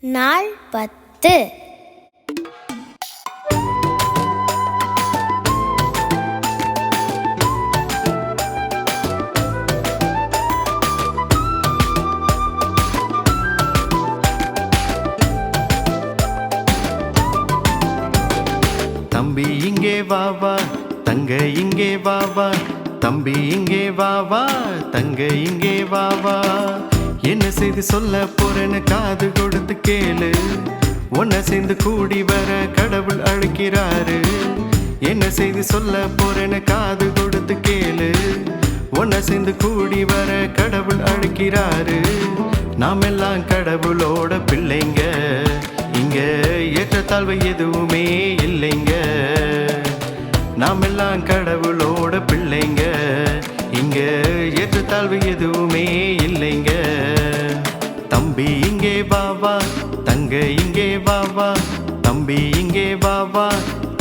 நாள் 10. தம்பி இங்கே வா வா, தங்க இங்கே வா வா, தம்பி இங்கே வா வா, தங்க இங்கே வா வா. என்ன செய்து சொல்ல போறேன்னு காது கொடுத்து கேளு. ஒன்ன சேர்ந்து கூடி வர கடவுள் அழைக்கிறாரு. என்ன செய்து சொல்ல போறேன்னு காது கொடுத்து கேளு. ஒன்ன சேர்ந்து கூடி வர கடவுள் அழைக்கிறாரு. நாம் எல்லாம் கடவுளோட பிள்ளைங்க. இங்க ஏற்றத்தாழ்வு எதுவுமே இல்லைங்க. நாம் எல்லாம் கடவுளோட பிள்ளைங்க. இங்க ஏற்றத்தாழ்வு எதுவுமே இல்லைங்க. தம்பி இங்கே வா வா, தங்க இங்கே வா வா, தம்பி இங்கே வா வா,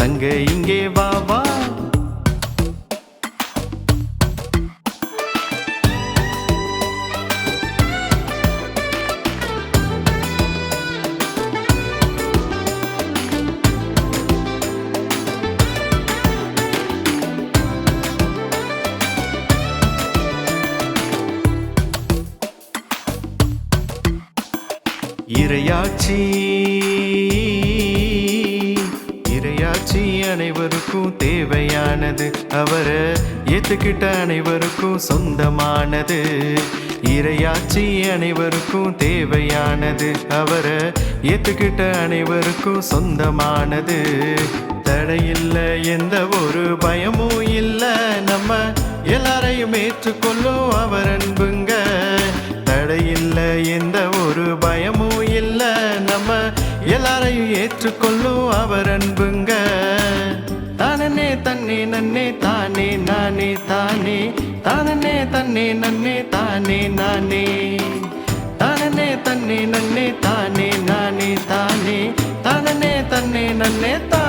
தங்க இங்கே வா வா. இறையாட்சி இறையாட்சி அனைவருக்கும் தேவையானது. அவரை ஏத்துக்கிட்ட அனைவருக்கும் சொந்தமானது. இறையாட்சி அனைவருக்கும் தேவையானது. அவரை ஏத்துக்கிட்ட அனைவருக்கும் சொந்தமானது. தடையில்லை, எந்த ஒரு பயமும் இல்லை. நம்ம எல்லாரையும் ஏற்றுக்கொள்ளும் அவர் அன்புங்க. தடையில்லை, எந்த ஒரு பயமும் இல்லை. நம்ம எல்லாரையும் ஏற்றுக்கொள்ளும் அவர் அன்புங்க. தானே தன்னே நன்னே தானே நானே தானே, தானே தன்னே நன்னே தானே நானே, தானே தன்னே நன்னே தானே நானே தானே, தானே தன்னே நன்னே தானே.